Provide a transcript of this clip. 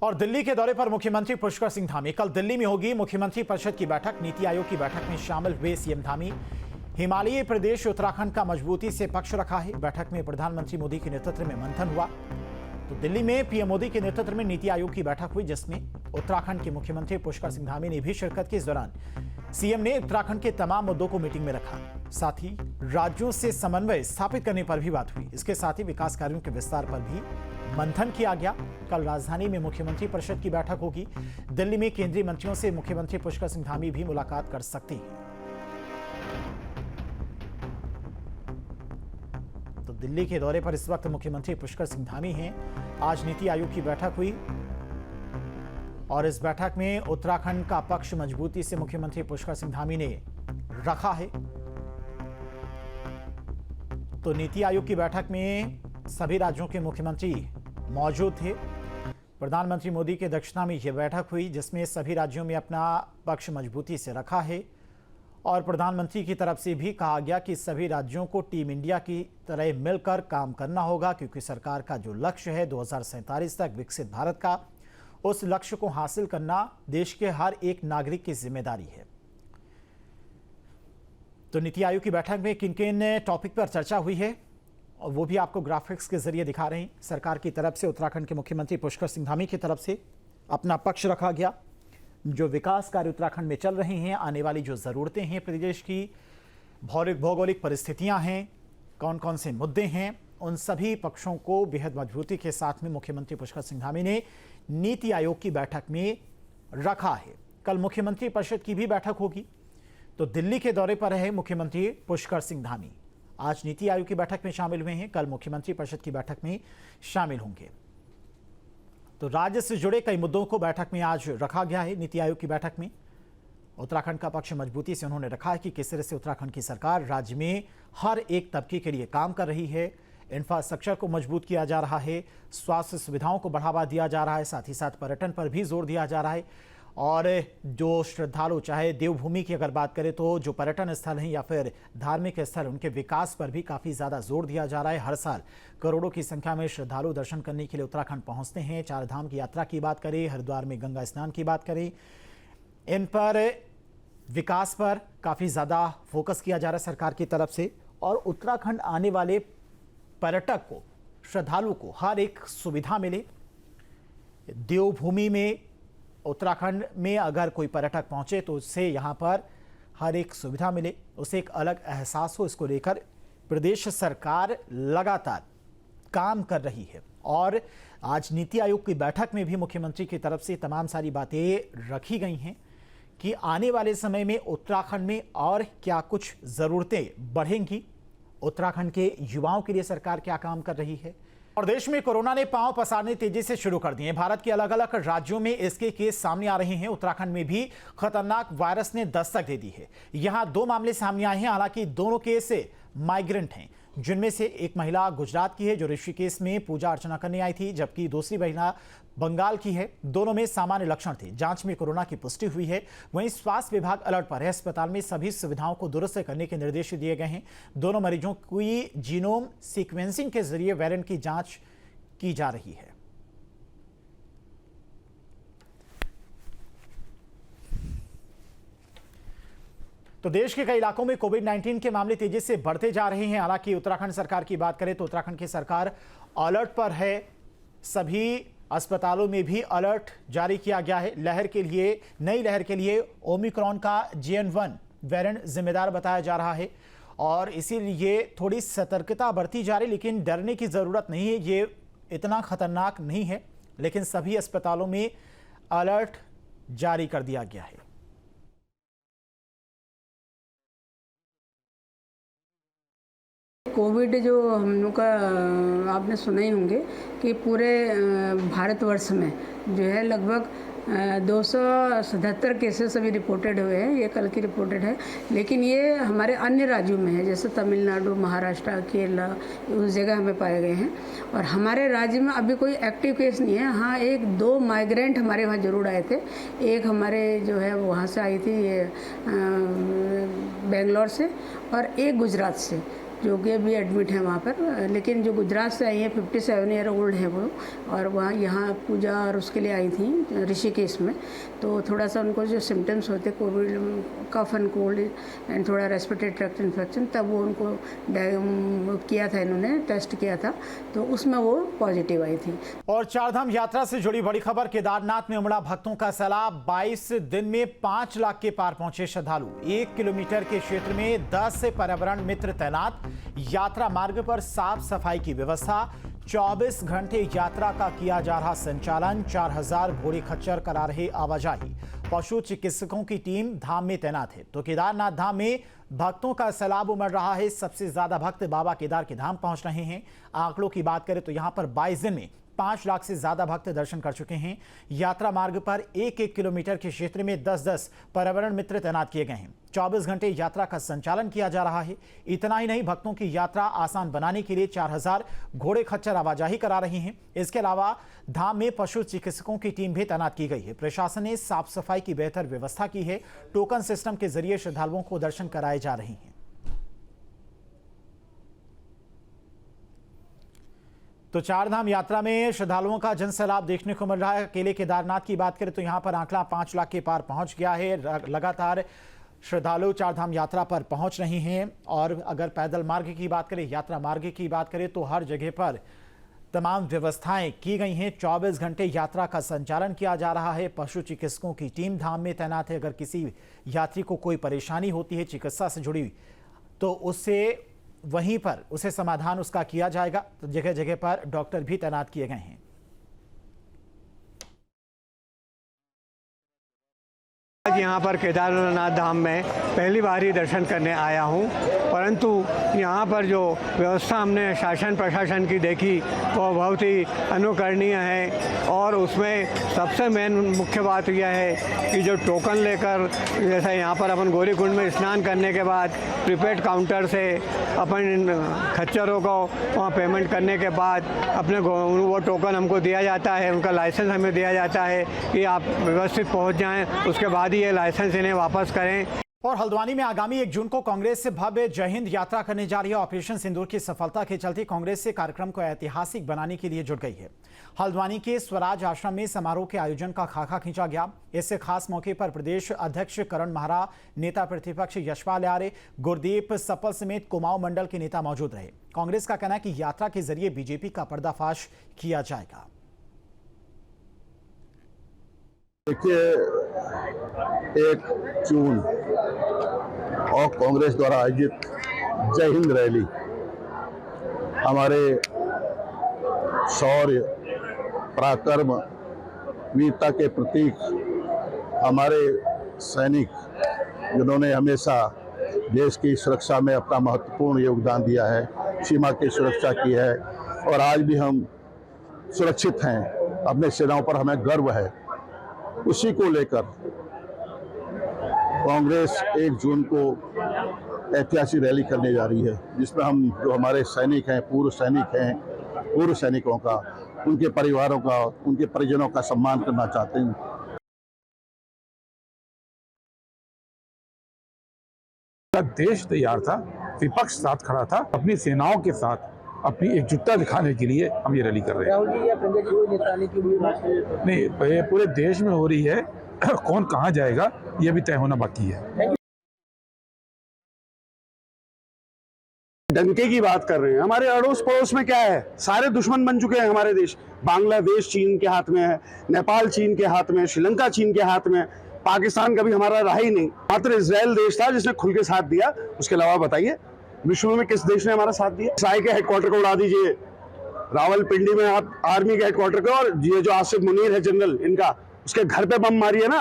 और दिल्ली के दौरे पर मुख्यमंत्री पुष्कर सिंह धामी। कल दिल्ली में होगी मुख्यमंत्री परिषद की बैठक। नीति आयोग की बैठक में शामिल हुए सीएम धामी। हिमालयी प्रदेश उत्तराखंड का मजबूती से पक्ष रखा है। बैठक में प्रधानमंत्री मोदी के नेतृत्व में मंथन हुआ। तो दिल्ली में पीएम मोदी के नेतृत्व में नीति आयोग की बैठक हुई, जिसमें उत्तराखंड के मुख्यमंत्री पुष्कर सिंह धामी ने भी शिरकत की। इस दौरान सीएम ने उत्तराखंड के तमाम मुद्दों को मीटिंग में रखा। साथ ही राज्यों से समन्वय स्थापित करने पर भी बात हुई। इसके साथ ही विकास कार्यों के विस्तार पर भी मंथन किया गया। कल राजधानी में मुख्यमंत्री परिषद की बैठक होगी। दिल्ली में केंद्रीय मंत्रियों से मुख्यमंत्री पुष्कर सिंह धामी भी मुलाकात कर सकती हैं। तो दिल्ली के दौरे पर इस वक्त मुख्यमंत्री पुष्कर सिंह धामी हैं। आज नीति आयोग की बैठक हुई और इस बैठक में उत्तराखंड का पक्ष मजबूती से मुख्यमंत्री पुष्कर सिंह धामी ने रखा है। तो नीति आयोग की बैठक में सभी राज्यों के मुख्यमंत्री मौजूद थे। प्रधानमंत्री मोदी की अध्यक्षता में यह बैठक हुई, जिसमें सभी राज्यों में अपना पक्ष मजबूती से रखा है और प्रधानमंत्री की तरफ से भी कहा गया कि सभी राज्यों को टीम इंडिया की तरह मिलकर काम करना होगा, क्योंकि सरकार का जो लक्ष्य है 2047 तक विकसित भारत का, उस लक्ष्य को हासिल करना देश के हर एक नागरिक की जिम्मेदारी है। तो नीति आयोग की बैठक में किन किन टॉपिक पर चर्चा हुई है और वो भी आपको ग्राफिक्स के जरिए दिखा रहे हैं। सरकार की तरफ से उत्तराखंड के मुख्यमंत्री पुष्कर सिंह धामी की तरफ से अपना पक्ष रखा गया। जो विकास कार्य उत्तराखंड में चल रहे हैं, आने वाली जो ज़रूरतें हैं, प्रदेश की भौगोलिक परिस्थितियां हैं, कौन कौन से मुद्दे हैं, उन सभी पक्षों को बेहद मजबूती के साथ में मुख्यमंत्री पुष्कर सिंह धामी ने नीति आयोग की बैठक में रखा है। कल मुख्यमंत्री परिषद की भी बैठक होगी। तो दिल्ली के दौरे पर रहे मुख्यमंत्री पुष्कर सिंह धामी आज नीति आयोग की बैठक में शामिल हुए हैं। कल मुख्यमंत्री परिषद की बैठक में शामिल होंगे। तो राज्य से जुड़े कई मुद्दों को बैठक में आज रखा गया है। नीति आयोग की बैठक में उत्तराखंड का पक्ष मजबूती से उन्होंने रखा है कि किस तरह से उत्तराखंड की सरकार राज्य में हर एक तबके के लिए काम कर रही है। इंफ्रास्ट्रक्चर को मजबूत किया जा रहा है, स्वास्थ्य सुविधाओं को बढ़ावा दिया जा रहा है, साथ ही साथ पर्यटन पर भी जोर दिया जा रहा है। और जो श्रद्धालु, चाहे देवभूमि की अगर बात करें तो जो पर्यटन स्थल हैं या फिर धार्मिक स्थल, उनके विकास पर भी काफ़ी ज़्यादा जोर दिया जा रहा है। हर साल करोड़ों की संख्या में श्रद्धालु दर्शन करने के लिए उत्तराखंड पहुंचते हैं। चार धाम की यात्रा की बात करें, हरिद्वार में गंगा स्नान की बात करें, इन पर विकास पर काफ़ी ज़्यादा फोकस किया जा रहा है सरकार की तरफ से। और उत्तराखंड आने वाले पर्यटक को, श्रद्धालु को हर एक सुविधा मिले। देवभूमि में, उत्तराखंड में अगर कोई पर्यटक पहुंचे तो उससे यहाँ पर हर एक सुविधा मिले, उसे एक अलग एहसास हो। इसको लेकर प्रदेश सरकार लगातार काम कर रही है। और आज नीति आयोग की बैठक में भी मुख्यमंत्री की तरफ से तमाम सारी बातें रखी गई हैं कि आने वाले समय में उत्तराखंड में और क्या कुछ ज़रूरतें बढ़ेंगी, उत्तराखंड के युवाओं के लिए सरकार क्या काम कर रही है। और देश में कोरोना ने पांव पसारने तेजी से शुरू कर दिए हैं। भारत के अलग अलग राज्यों में इसके केस सामने आ रहे हैं। उत्तराखंड में भी खतरनाक वायरस ने दस्तक दे दी है। यहां 2 मामले सामने आए हैं, हालांकि दोनों केस माइग्रेंट हैं, जिनमें से एक महिला गुजरात की है जो ऋषिकेश में पूजा अर्चना करने आई थी, जबकि दूसरी महिला बंगाल की है। दोनों में सामान्य लक्षण थे। जांच में कोरोना की पुष्टि हुई है। वहीं स्वास्थ्य विभाग अलर्ट पर है। अस्पताल में सभी सुविधाओं को दुरुस्त करने के निर्देश दिए गए हैं। दोनों मरीजों की जीनोम सीक्वेंसिंग के जरिए वेरिएंट की जांच की जा रही है। तो देश के कई इलाकों में कोविड-19 के मामले तेजी से बढ़ते जा रहे हैं। हालांकि उत्तराखंड सरकार की बात करें तो उत्तराखंड की सरकार अलर्ट पर है। सभी अस्पतालों में भी अलर्ट जारी किया गया है। नई लहर के लिए ओमिक्रॉन का JN.1 वेरिएंट जिम्मेदार बताया जा रहा है और इसीलिए थोड़ी सतर्कता बरती जा रही, लेकिन डरने की जरूरत नहीं है। ये इतना खतरनाक नहीं है, लेकिन सभी अस्पतालों में अलर्ट जारी कर दिया गया है। कोविड जो हम लोग का आपने सुना ही होंगे कि पूरे भारतवर्ष में जो है लगभग 277 केसेस अभी रिपोर्टेड हुए हैं। ये कल की रिपोर्टेड है, लेकिन ये हमारे अन्य राज्यों में है, जैसे तमिलनाडु, महाराष्ट्र, केरला, उस जगह हमें पाए गए हैं। और हमारे राज्य में अभी कोई एक्टिव केस नहीं है। हाँ, 1-2 माइग्रेंट हमारे वहाँ ज़रूर आए थे। एक हमारे जो है वहाँ से आई थी, ये बेंगलोर से, और एक गुजरात से। जो कि अभी एडमिट हैं वहाँ पर। लेकिन जो गुजरात से आई हैं 57 ईयर ओल्ड है वो, और वहाँ यहाँ पूजा और उसके लिए आई थी ऋषिकेश में। तो थोड़ा सा उनको जो सिम्टम्स होते COVID, cough and cold and थोड़ा रेस्पिरेटरी ट्रैक्ट इन्फेक्शन, तब वो उनको किया था, इन्होंने टेस्ट किया था, तो उसमें वो पॉजिटिव आई थी। और चारधाम यात्रा से जुड़ी बड़ी खबर, केदारनाथ में उमड़ा भक्तों का सैलाब। 22 दिन में 5 लाख के पार पहुंचे श्रद्धालु। 1 किलोमीटर के क्षेत्र में 10 पर्यावरण मित्र तैनात। यात्रा मार्ग पर साफ सफाई की व्यवस्था। 24 घंटे यात्रा का किया जा रहा संचालन। 4000 घोड़े खच्चर करा रहे आवाजाही। पशु चिकित्सकों की टीम धाम में तैनात है। तो केदारनाथ धाम में भक्तों का सैलाब उमड़ रहा है। सबसे ज्यादा भक्त बाबा केदार के धाम पहुंच रहे हैं। आंकड़ों की बात करें तो यहां पर 22 दिन में 5 लाख से ज्यादा भक्त दर्शन कर चुके हैं। यात्रा मार्ग पर 1-1 किलोमीटर के क्षेत्र में 10-10 पर्यावरण मित्र तैनात किए गए हैं। 24 घंटे यात्रा का संचालन किया जा रहा है। इतना ही नहीं, भक्तों की यात्रा आसान बनाने के लिए 4000 घोड़े खच्चर आवाजाही करा रहे हैं। इसके अलावा धाम में पशु चिकित्सकों की टीम भी तैनात की गई है। प्रशासन ने साफ सफाई की बेहतर व्यवस्था की है। टोकन सिस्टम के जरिए श्रद्धालुओं को दर्शन कराए जा रहे हैं। तो चारधाम यात्रा में श्रद्धालुओं का जनसैलाब देखने को मिल रहा है। अकेले केदारनाथ की बात करें तो यहां पर आंकड़ा 5 लाख के पार पहुंच गया है। लगातार श्रद्धालु चारधाम यात्रा पर पहुंच रहे हैं। और अगर पैदल मार्ग की बात करें, यात्रा मार्ग की बात करें, तो हर जगह पर तमाम व्यवस्थाएं की गई हैं। 24 घंटे यात्रा का संचालन किया जा रहा है। पशु चिकित्सकों की टीम धाम में तैनात है। अगर किसी यात्री को कोई परेशानी होती है चिकित्सा से जुड़ी, तो उससे वहीं पर उसे समाधान उसका किया जाएगा। तो जगह जगह पर डॉक्टर भी तैनात किए गए हैं। आज यहाँ पर केदारनाथ धाम में पहली बार ही दर्शन करने आया हूँ, परंतु यहाँ पर जो व्यवस्था हमने शासन प्रशासन की देखी वो बहुत ही अनुकरणीय है। और उसमें सबसे मेन मुख्य बात यह है कि जो टोकन लेकर, जैसे यहाँ पर अपन गौरी कुंड में स्नान करने के बाद प्रीपेड काउंटर से अपन खच्चरों को वहाँ पेमेंट करने के बाद अपने वो टोकन हमको दिया जाता है, उनका लाइसेंस हमें दिया जाता है कि आप व्यवस्थित पहुँच जाएँ, उसके बाद ये लाइसेंस इन्हें वापस करें। और हल्द्वानी में आगामी 1 जून को कांग्रेस से भव्य जय हिंद यात्रा करने जा रही है। ऑपरेशन सिंदूर की सफलता के चलते कांग्रेस से कार्यक्रम को ऐतिहासिक बनाने के लिए जुट गई है। हल्द्वानी के स्वराज आश्रम में समारोह के आयोजन का खाका खींचा गया। इससे खास मौके पर प्रदेश अध्यक्ष करण महारा, नेता प्रतिपक्ष यशपाल आर्य, गुरदीप सप्पल समेत कुमाऊं मंडल के नेता मौजूद रहे। कांग्रेस का कहना है कि यात्रा के जरिए बीजेपी का पर्दाफाश किया जाएगा। देखिए, 1 जून और कांग्रेस द्वारा आयोजित जय हिंद रैली हमारे शौर्य, पराक्रम, वीरता के प्रतीक, हमारे सैनिक जिन्होंने हमेशा देश की सुरक्षा में अपना महत्वपूर्ण योगदान दिया है, सीमा की सुरक्षा की है, और आज भी हम सुरक्षित हैं। अपने सेनाओं पर हमें गर्व है। उसी को लेकर कांग्रेस 1 जून को ऐतिहासिक रैली करने जा रही है, जिसमें हम जो हमारे सैनिक हैं, पूर्व सैनिक हैं, पूर्व सैनिकों का, उनके परिवारों का, उनके परिजनों का सम्मान करना चाहते हैं। देश तैयार था, विपक्ष साथ खड़ा था, अपनी सेनाओं के साथ अपनी एकजुटता दिखाने के लिए हम ये रैली कर रहे हैं। राहुल जी या प्रियंका जी को निकालने की नहीं, ये पूरे देश में हो रही है। कौन कहाँ जाएगा ये भी तय होना बाकी है। डंके की बात कर रहे हैं। हमारे अड़ोस पड़ोस में क्या है, सारे दुश्मन बन चुके हैं हमारे देश। बांग्लादेश चीन के हाथ में है, नेपाल चीन के हाथ में, श्रीलंका चीन के हाथ में, पाकिस्तान कभी हमारा रहा ही नहीं। मात्र इजराइल देश था जिसने खुल के साथ दिया। उसके अलावा बताइए विश्व में किस देश ने हमारा साथ दिया? साई के हेडक्वार्टर को उड़ा दीजिए, रावलपिंडी में आप आर्मी के हेडक्वार्टर को, और ये जो आसिफ मुनीर है जनरल, इनका, उसके घर पे बम मारिए ना।